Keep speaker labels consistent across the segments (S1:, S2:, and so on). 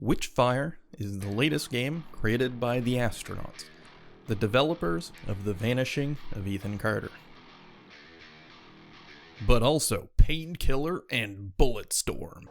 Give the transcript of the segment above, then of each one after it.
S1: Witchfire is the latest game created by the astronauts, the developers of The Vanishing of Ethan Carter. But also Painkiller and Bulletstorm.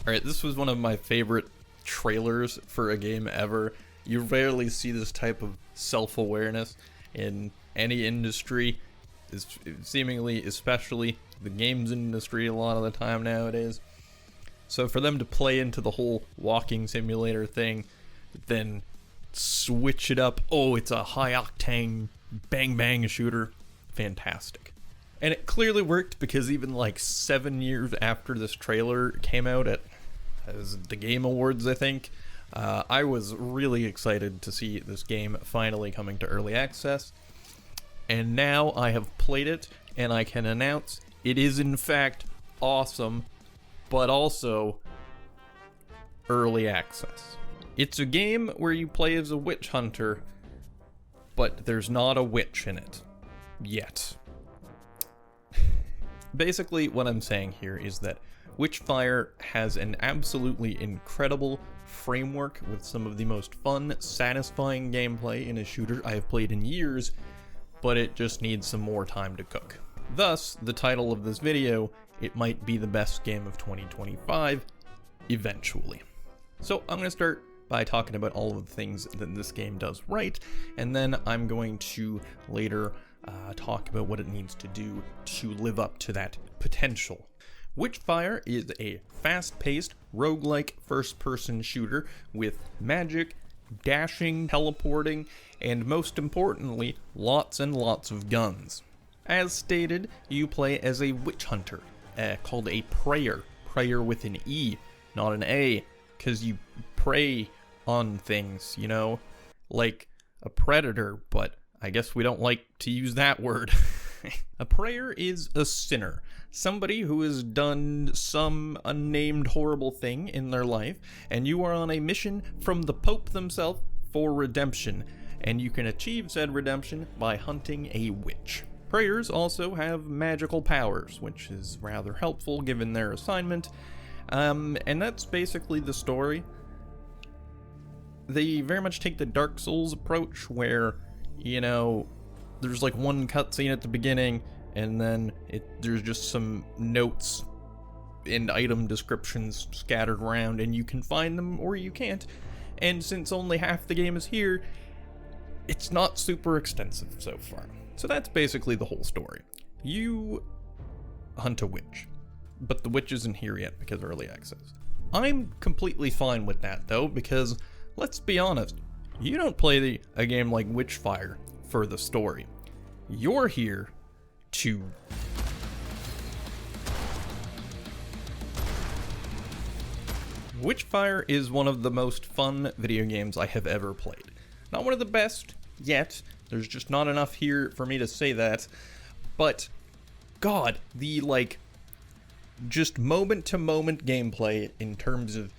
S1: Alright, this was one of my favorite trailers for a game ever. You rarely see this type of self-awareness in any industry, seemingly, especially the games industry a lot of the time nowadays. So for them to play into the whole walking simulator thing, then switch it up, oh, it's a high-octane bang-bang shooter, fantastic. And it clearly worked because even like 7 years after this trailer came out at the Game Awards, I think, I was really excited to see this game finally coming to early access. And now I have played it, and I can announce it is in fact awesome, but also early access. It's a game where you play as a witch hunter, but there's not a witch in it. Yet. Basically, what I'm saying here is that Witchfire has an absolutely incredible framework with some of the most fun, satisfying gameplay in a shooter I have played in years, but it just needs some more time to cook. Thus, the title of this video, it might be the best game of 2025, eventually. So I'm going to start by talking about all of the things that this game does right, and then I'm going to later talk about what it needs to do to live up to that potential. Witchfire is a fast-paced, roguelike first-person shooter with magic, dashing, teleporting, and most importantly, lots and lots of guns. As stated, you play as a witch hunter, called a prayer with an E, not an A, because you prey on things, you know, like a predator, but I guess we don't like to use that word. A prayer is a sinner, somebody who has done some unnamed horrible thing in their life, and you are on a mission from the Pope themselves for redemption, and you can achieve said redemption by hunting a witch. Prayers also have magical powers, which is rather helpful given their assignment, and that's basically the story. They very much take the Dark Souls approach where, you know, there's like one cutscene at the beginning, and then there's just some notes and item descriptions scattered around, and you can find them or you can't. And since only half the game is here, it's not super extensive so far. So that's basically the whole story. You hunt a witch, but the witch isn't here yet because of early access. I'm completely fine with that though, because let's be honest, you don't play a game like Witchfire for the story. You're here to Witchfire is one of the most fun video games I have ever played. Not one of the best yet, there's just not enough here for me to say that, but God, the just moment-to-moment gameplay in terms of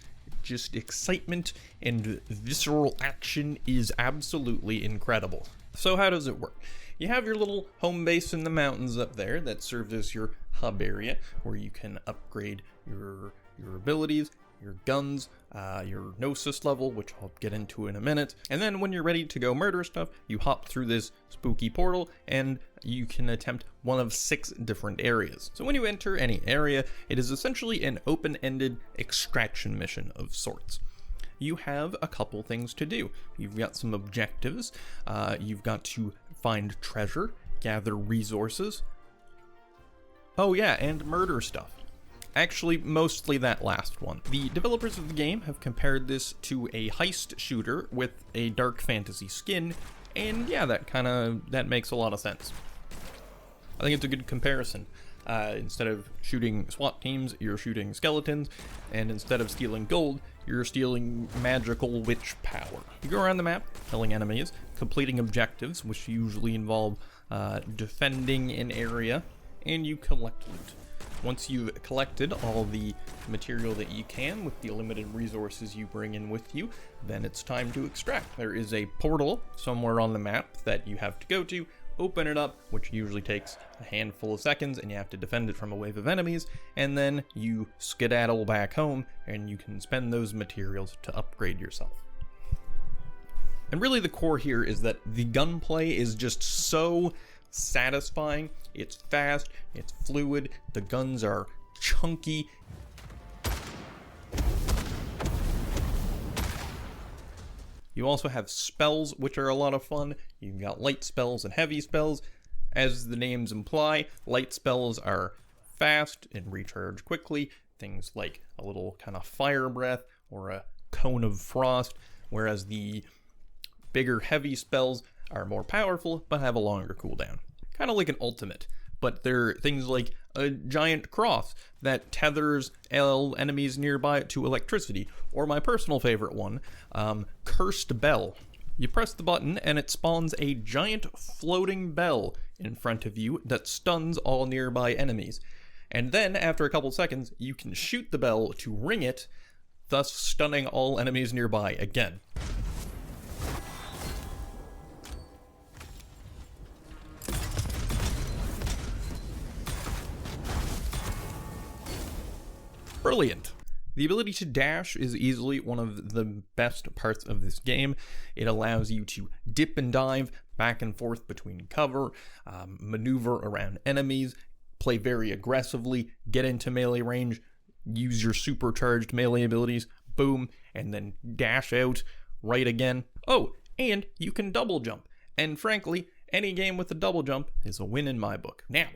S1: just excitement and visceral action is absolutely incredible. So how does it work? You have your little home base in the mountains up there that serves as your hub area where you can upgrade your abilities, your guns, your Gnosis level, which I'll get into in a minute. And then when you're ready to go murder stuff, you hop through this spooky portal and you can attempt one of 6 different areas. So when you enter any area, it is essentially an open-ended extraction mission of sorts. You have a couple things to do. You've got some objectives. You've got to find treasure, gather resources. Oh yeah, and murder stuff. Actually, mostly that last one. The developers of the game have compared this to a heist shooter with a dark fantasy skin, and yeah, that makes a lot of sense. I think it's a good comparison. Instead of shooting SWAT teams, you're shooting skeletons, and instead of stealing gold, you're stealing magical witch power. You go around the map, killing enemies, completing objectives, which usually involve defending an area, and you collect loot. Once you've collected all the material that you can with the limited resources you bring in with you, then it's time to extract. There is a portal somewhere on the map that you have to go to, open it up, which usually takes a handful of seconds, and you have to defend it from a wave of enemies, and then you skedaddle back home, and you can spend those materials to upgrade yourself. And really the core here is that the gunplay is just so satisfying. It's fast, it's fluid, the guns are chunky. You also have spells, which are a lot of fun. You've got light spells and heavy spells. As the names imply, light spells are fast and recharge quickly. Things like a little kind of fire breath or a cone of frost, whereas the bigger heavy spells are more powerful but have a longer cooldown. Kind of like an ultimate, but they're things like a giant cross that tethers enemies nearby to electricity, or my personal favorite one, Cursed Bell. You press the button and it spawns a giant floating bell in front of you that stuns all nearby enemies. And then, after a couple seconds, you can shoot the bell to ring it, thus stunning all enemies nearby again. Brilliant. The ability to dash is easily one of the best parts of this game. It allows you to dip and dive back and forth between cover, maneuver around enemies, play very aggressively, get into melee range, use your supercharged melee abilities, boom, and then dash out right again. Oh, and you can double jump. And frankly, any game with a double jump is a win in my book. Now,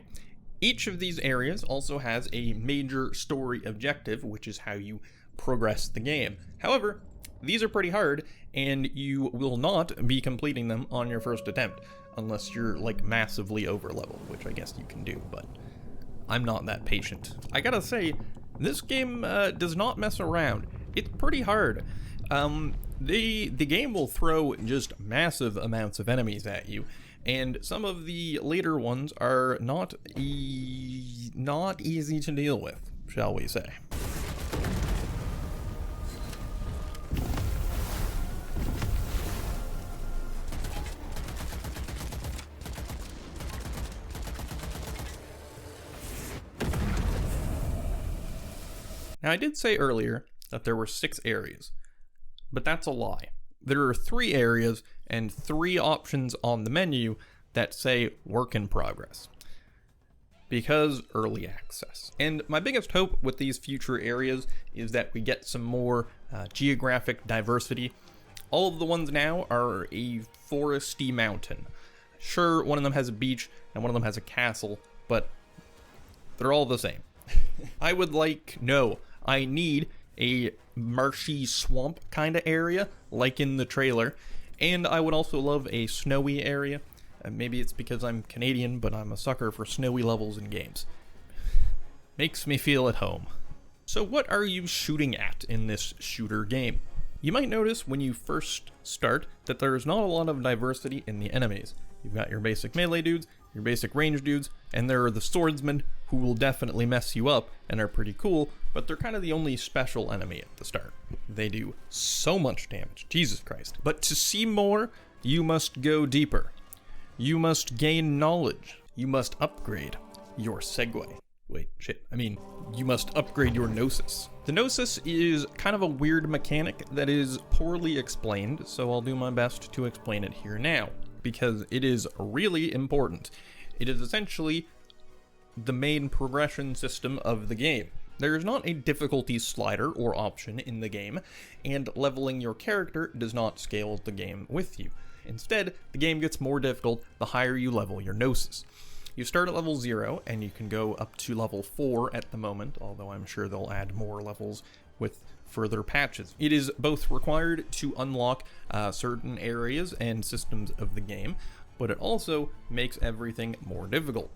S1: each of these areas also has a major story objective, which is how you progress the game. However, these are pretty hard, and you will not be completing them on your first attempt, unless you're like massively over leveled, which I guess you can do, but I'm not that patient. I gotta say, this game does not mess around. It's pretty hard. The game will throw just massive amounts of enemies at you, and some of the later ones are not easy to deal with, shall we say. Now, I did say earlier that there were 6 areas, but that's a lie. There are 3 areas and 3 options on the menu that say work in progress, because early access. And my biggest hope with these future areas is that we get some more geographic diversity. All of the ones now are a foresty mountain. Sure, one of them has a beach and one of them has a castle, but they're all the same. I need a marshy swamp kind of area, like in the trailer, and I would also love a snowy area. Maybe it's because I'm Canadian, but I'm a sucker for snowy levels in games. Makes me feel at home. So what are you shooting at in this shooter game? You might notice when you first start that there's not a lot of diversity in the enemies. You've got your basic melee dudes, your basic range dudes, and there are the swordsmen who will definitely mess you up and are pretty cool, but they're kind of the only special enemy at the start. They do so much damage, Jesus Christ. But to see more, you must go deeper. You must gain knowledge. You must upgrade your segue. You must upgrade your Gnosis. The Gnosis is kind of a weird mechanic that is poorly explained, so I'll do my best to explain it here now, because it is really important. It is essentially the main progression system of the game. There is not a difficulty slider or option in the game, and leveling your character does not scale the game with you. Instead, the game gets more difficult the higher you level your Gnosis. You start at level 0, and you can go up to level 4 at the moment, although I'm sure they'll add more levels with further patches. It is both required to unlock certain areas and systems of the game, but it also makes everything more difficult.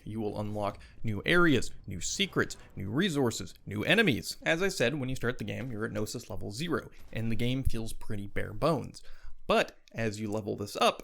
S1: You will unlock new areas, new secrets, new resources, new enemies. As I said, when you start the game, you're at Gnosis level 0, and the game feels pretty bare bones. But as you level this up,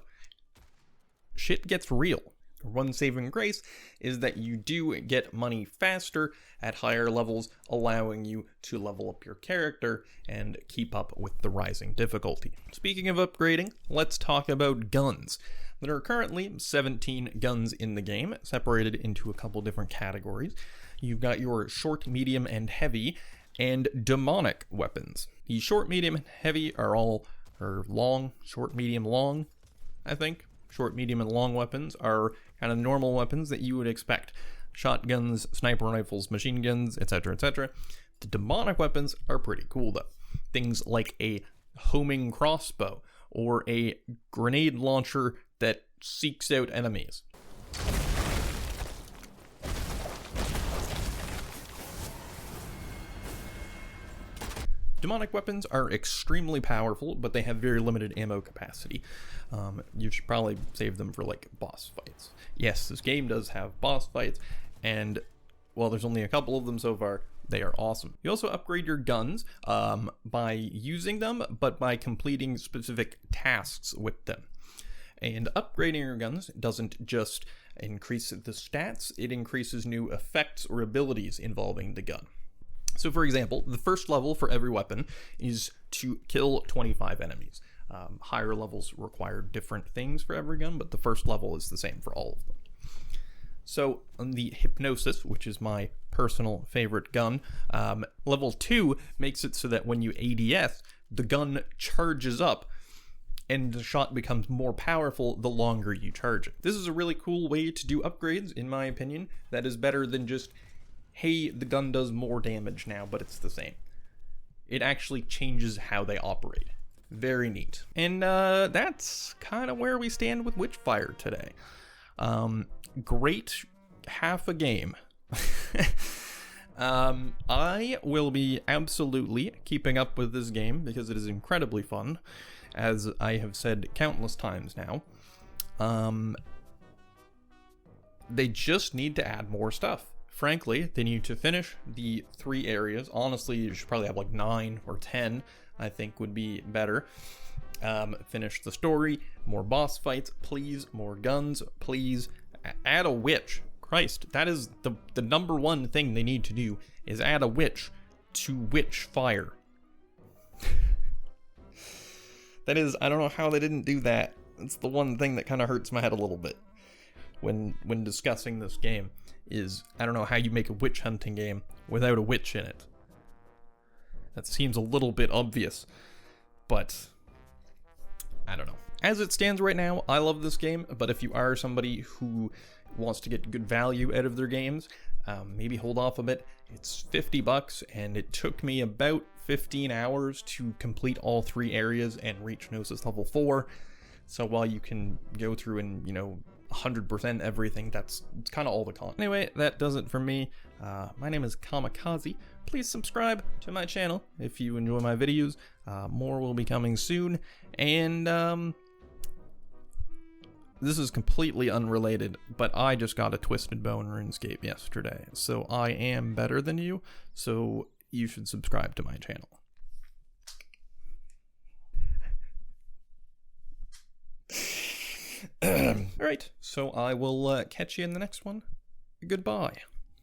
S1: shit gets real. One saving grace is that you do get money faster at higher levels, allowing you to level up your character and keep up with the rising difficulty. Speaking of upgrading, let's talk about guns. There are currently 17 guns in the game, separated into a couple different categories. You've got your short, medium, and heavy, and demonic weapons. The short, medium, and heavy are long, short, medium, long, I think. Short, medium, and long weapons are kind of normal weapons that you would expect. Shotguns, sniper rifles, machine guns, etc., etc. The demonic weapons are pretty cool, though. Things like a homing crossbow or a grenade launcher that seeks out enemies. Demonic weapons are extremely powerful, but they have very limited ammo capacity. You should probably save them for, like, boss fights. Yes, this game does have boss fights, and, well, there's only a couple of them so far. They are awesome. You also upgrade your guns by using them, but by completing specific tasks with them. And upgrading your guns doesn't just increase the stats, it increases new effects or abilities involving the gun. So for example, the first level for every weapon is to kill 25 enemies. Higher levels require different things for every gun, but the first level is the same for all of them. So on the Gnosis, which is my personal favorite gun, level 2 makes it so that when you ADS, the gun charges up and the shot becomes more powerful the longer you charge it. This is a really cool way to do upgrades, in my opinion, that is better than just, hey, the gun does more damage now, but it's the same. It actually changes how they operate. Very neat. And that's kind of where we stand with Witchfire today. Great half a game. I will be absolutely keeping up with this game because it is incredibly fun, as I have said countless times now. They just need to add more stuff. Frankly, they need to finish the 3 areas. Honestly, you should probably have like 9 or 10, I think would be better. Finish the story, more boss fights, please, more guns, please. Add a witch. Christ, that is the number one thing they need to do, is add a witch to Witchfire. That is, I don't know how they didn't do that. It's the one thing that kind of hurts my head a little bit when discussing this game. Is I don't know how you make a witch hunting game without a witch in it. That seems a little bit obvious, but I don't know. As it stands right now, I love this game, but if you are somebody who wants to get good value out of their games, maybe hold off a bit. It's $50, and it took me about 15 hours to complete all 3 areas and reach Gnosis level 4. So while you can go through and, 100% everything, it's kind of all the content. Anyway, that does it for me. My name is Kamikaze. Please subscribe to my channel if you enjoy my videos. More will be coming soon, and this is completely unrelated, but I just got a Twisted Bow in RuneScape yesterday, so I am better than you, so you should subscribe to my channel. Alright, so I will catch you in the next one. Goodbye.